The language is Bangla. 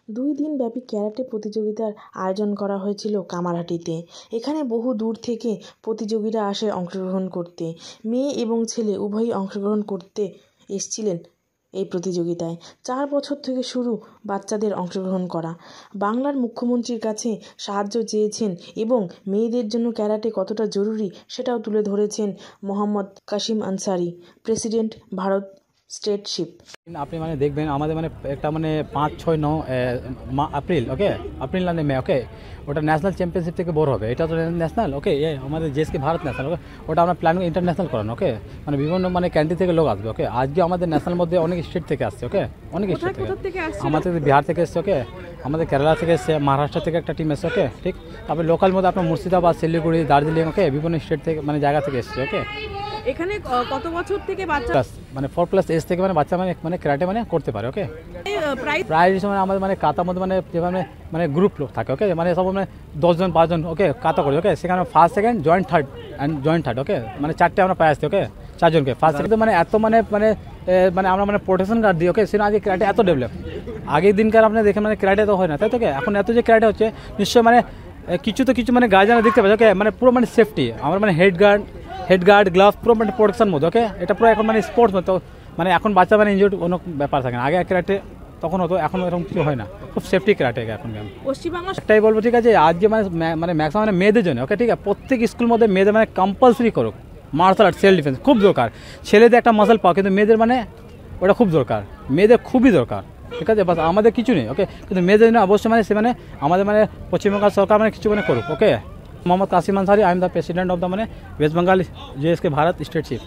2 দিনব্যাপী ক্যারাটে প্রতিযোগিতার আয়োজন করা হয়েছিল কামারহাটিতে। এখানে বহু দূর থেকে প্রতিযোগীরা আসে অংশগ্রহণ করতে। মেয়ে এবং ছেলে উভয়ই অংশগ্রহণ করতে এসেছিলেন এই প্রতিযোগিতায়। 4 বছর থেকে শুরু বাচ্চাদের অংশগ্রহণ করা। বাংলার মুখ্যমন্ত্রীর কাছে সাহায্য চেয়েছেন এবং মেয়েদের জন্য ক্যারাটে কতটা জরুরি সেটাও তুলে ধরেছেন মোহাম্মদ কাসিম আনসারি, প্রেসিডেন্ট, ভারত স্টেটশিপ। আপনি মানে দেখবেন আমাদের মানে একটা মানে 5, 6, 9 এপ্রিল, ওকে, এপ্রিল না মে, ওকে, ওটা ন্যাশনাল চ্যাম্পিয়নশিপ থেকে বড় হবে। এটা তো ন্যাশনাল, ওকে, আমাদের দেশকে ভারত ন্যাশনাল, ওকে, ওটা আমরা প্ল্যান ইন্টারন্যাশনাল করানো, ওকে, মানে বিভিন্ন মানে ক্যান্ট্রি থেকে লোক আসবে, ওকে। আজকে আমাদের ন্যাশনাল মধ্যে অনেক স্টেট থেকে আসছে, ওকে, অনেক স্টেট থেকে আমাদের বিহার থেকে এসছে, ওকে, আমাদের কেরালা থেকে এসছে, মহারাষ্ট্র থেকে একটা টিম এসছে, ওকে, ঠিক। তারপরে লোকাল মধ্যে আপনার মুর্শিদাবাদ, শিলিগুড়ি, দার্জিলিং, ওকে, বিভিন্ন স্টেট থেকে মানে জায়গা থেকে এসছে, ওকে। এখানে কত বছর থেকে বাচ্চা মানে 4+ এজ থেকে মানে বাচ্চা মানে ক্যারাটে মানে করতে পারে, ওকে। প্রাইজ মানে আমাদের মানে কাতার মধ্যে মানে যেভাবে মানে গ্রুপ লোক থাকে, ওকে, মানে সব মানে 10 জন 5 জন, ওকে, কাতা করে, ওকে। সেখানে ফার্স্ট, সেকেন্ড, জয়েন্ট থার্ড, ওকে, মানে 4টে আমরা পাই আসছি, ওকে, 4 জনকে ফার্স্ট সেকেন্ড। মানে এত মানে মানে মানে আমরা মানে প্রোটেকশন কার্ড দিই, ওকে। সেটা আজকে ক্যারাটে এত ডেভেলপ। আগের দিনকার আপনি দেখেন মানে ক্যারাটে তো হয় না, তাই তো, ওকে। এখন এত যে ক্যারাটে হচ্ছে নিশ্চয় মানে কিছু মানে গার্জিয়ানরা দেখতে পাচ্ছে, ওকে, মানে পুরো মানে সেফটি, আমার মানে হেড গার্ড গ্লাভস পুরো মানে প্রোটেকশন মধ্যে, ওকে। এটা পুরো এখন মানে স্পোর্টস মতো, মানে এখন বাচ্চা মানে ইনজুর্ড কোনো ব্যাপার থাকে না। আগে ক্যারাটে তখন হতো, এখন এরকম কিছু হয় না, খুব সেফটি ক্যারাটে এখন। পশ্চিমবাংলা একটাই বলবো, ঠিক আছে, আজকে মানে ম্যাক্সিমাম মানে মেয়েদের জন্য, ওকে, ঠিক আছে, প্রত্যেক স্কুল মধ্যে মেয়েদের মানে কম্পালসারি করুক মার্শাল আর্ট, সেলফ ডিফেন্স খুব দরকার। ছেলেদের একটা মাসল পাও, কিন্তু মেয়েদের মানে ওটা খুব দরকার, মেয়েদের খুবই দরকার, ঠিক আছে। বাস আমাদের কিছু নেই, ওকে, কিন্তু মেয়েদের জন্য অবশ্যই মানে সে মানে আমাদের মানে পশ্চিমবঙ্গ সরকার মানে কিছু মানে করুক, okay. Mohammad Kasim Ansari, I am the president of the মানে ওয়েস্ট বেঙ্গল JSK ভারত স্টেটশিপ।